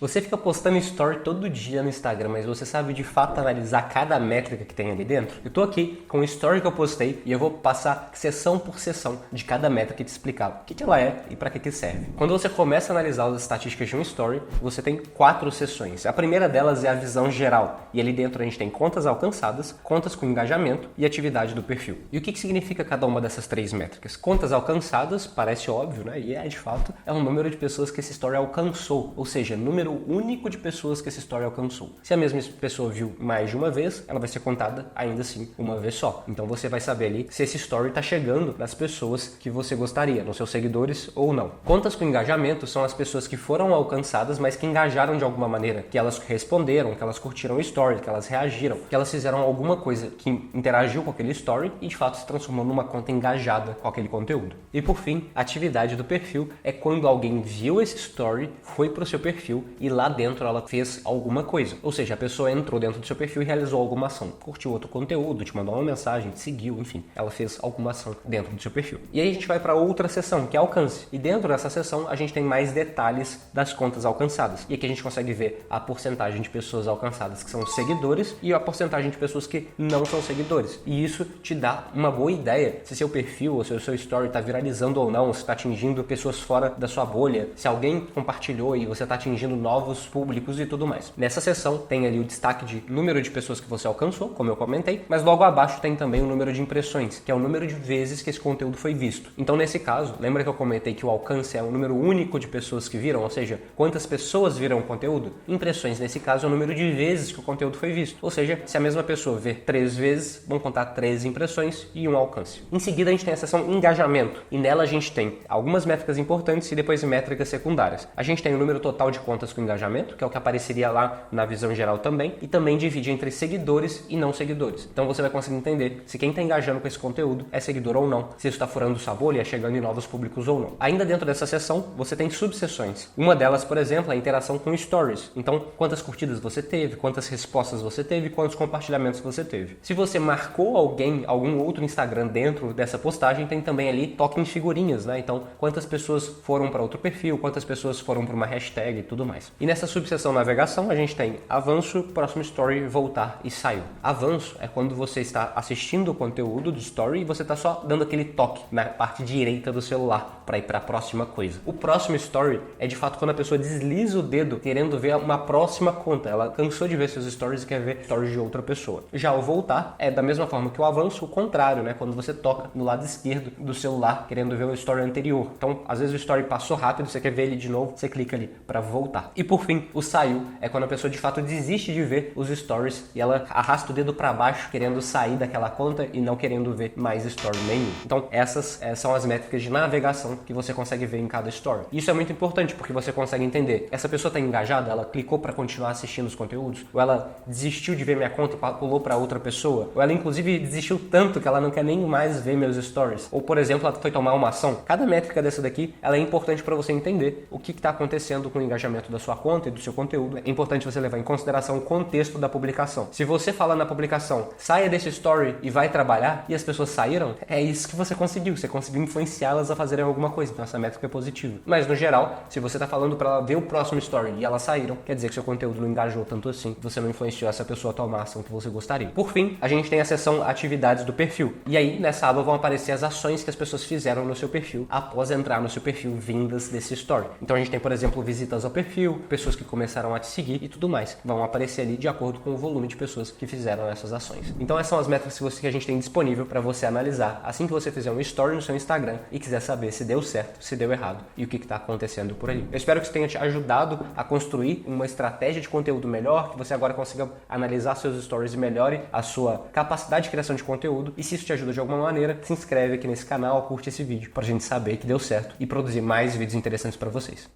Você fica postando story todo dia no Instagram, mas você sabe de fato analisar cada métrica que tem ali dentro? Eu tô aqui com o story que eu postei e eu vou passar seção por seção de cada métrica e te explicar o que ela é e para que serve. Quando você começa a analisar as estatísticas de um story, você tem 4 seções. A primeira delas é a visão geral e ali dentro a gente tem contas alcançadas, contas com engajamento e atividade do perfil. E o que significa cada uma dessas 3 métricas? Contas alcançadas, parece óbvio, né? E de fato é um número de pessoas que esse story alcançou, ou seja, número único de pessoas que essa story alcançou. Se a mesma pessoa viu mais de uma vez, ela vai ser contada ainda assim uma vez só. Então você vai saber ali se esse story está chegando nas pessoas que você gostaria, nos seus seguidores ou não. Contas com engajamento são as pessoas que foram alcançadas, mas que engajaram de alguma maneira, que elas responderam, que elas curtiram o story, que elas reagiram, que elas fizeram alguma coisa que interagiu com aquele story e de fato se transformou numa conta engajada com aquele conteúdo. E por fim, a atividade do perfil é quando alguém viu esse story, foi para o seu perfil e lá dentro ela fez alguma coisa. Ou seja, a pessoa entrou dentro do seu perfil e realizou alguma ação. Curtiu outro conteúdo, te mandou uma mensagem, te seguiu, enfim. Ela fez alguma ação dentro do seu perfil. E aí a gente vai para outra seção, que é alcance. E dentro dessa seção a gente tem mais detalhes das contas alcançadas. E aqui a gente consegue ver a porcentagem de pessoas alcançadas que são seguidores e a porcentagem de pessoas que não são seguidores. E isso te dá uma boa ideia se seu perfil ou se o seu story está viralizando ou não, se está atingindo pessoas fora da sua bolha, se alguém compartilhou e você está atingindo novos públicos e tudo mais. Nessa seção tem ali o destaque de número de pessoas que você alcançou, como eu comentei, mas logo abaixo tem também o número de impressões, que é o número de vezes que esse conteúdo foi visto. Então nesse caso, lembra que eu comentei que o alcance é o número único de pessoas que viram, ou seja, quantas pessoas viram o conteúdo? Impressões nesse caso é o número de vezes que o conteúdo foi visto. Ou seja, se a mesma pessoa ver 3 vezes, vão contar 3 impressões e um alcance. Em seguida a gente tem a seção engajamento, e nela a gente tem algumas métricas importantes e depois métricas secundárias. A gente tem o número total de contas com engajamento, que é o que apareceria lá na visão geral também, e também divide entre seguidores e não seguidores. Então você vai conseguir entender se quem está engajando com esse conteúdo é seguidor ou não, se isso está furando sua bolha, chegando em novos públicos ou não. Ainda dentro dessa seção, você tem subseções. Uma delas, por exemplo, é a interação com stories. Então, quantas curtidas você teve, quantas respostas você teve, quantos compartilhamentos você teve. Se você marcou alguém, algum outro Instagram dentro dessa postagem, tem também ali toque em figurinhas, né? Então, quantas pessoas foram para outro perfil, quantas pessoas foram para uma hashtag e tudo mais. E nessa subseção navegação, a gente tem avanço, próximo story, voltar e saiu. Avanço é quando você está assistindo o conteúdo do story e você está só dando aquele toque na parte direita do celular para ir para a próxima coisa. O próximo story é de fato quando a pessoa desliza o dedo querendo ver uma próxima conta. Ela cansou de ver seus stories e quer ver stories de outra pessoa. Já o voltar é da mesma forma que o avanço, o contrário, né? Quando você toca no lado esquerdo do celular querendo ver o story anterior. Então, às vezes o story passou rápido, você quer ver ele de novo, você clica ali para voltar. E por fim, o saiu é quando a pessoa de fato desiste de ver os stories e ela arrasta o dedo para baixo querendo sair daquela conta e não querendo ver mais story nenhum. Então essas são as métricas de navegação que você consegue ver em cada story. Isso é muito importante porque você consegue entender, essa pessoa está engajada, ela clicou para continuar assistindo os conteúdos, ou ela desistiu de ver minha conta e pulou para outra pessoa, ou ela inclusive desistiu tanto que ela não quer nem mais ver meus stories, ou por exemplo, ela foi tomar uma ação. Cada métrica dessa daqui, ela é importante para você entender o que está acontecendo com o engajamento da sua conta e do seu conteúdo. É importante você levar em consideração o contexto da publicação. Se você fala na publicação, saia desse story e vai trabalhar, e as pessoas saíram, é isso que você conseguiu influenciá-las a fazerem alguma coisa, então essa métrica é positiva. Mas no geral, se você está falando para ela ver o próximo story e elas saíram, quer dizer que seu conteúdo não engajou tanto assim, você não influenciou essa pessoa a tomar a ação que você gostaria. Por fim, a gente tem a seção atividades do perfil, e aí nessa aba vão aparecer as ações que as pessoas fizeram no seu perfil após entrar no seu perfil vindas desse story. Então a gente tem, por exemplo, visitas ao perfil, pessoas que começaram a te seguir e tudo mais. Vão aparecer ali de acordo com o volume de pessoas que fizeram essas ações. Então essas são as métricas que a gente tem disponível para você analisar assim que você fizer um story no seu Instagram e quiser saber se deu certo, se deu errado e o que está acontecendo por aí. Eu espero que isso tenha te ajudado a construir uma estratégia de conteúdo melhor, que você agora consiga analisar seus stories e melhore a sua capacidade de criação de conteúdo. E se isso te ajuda de alguma maneira, se inscreve aqui nesse canal, curte esse vídeo para a gente saber que deu certo e produzir mais vídeos interessantes para vocês.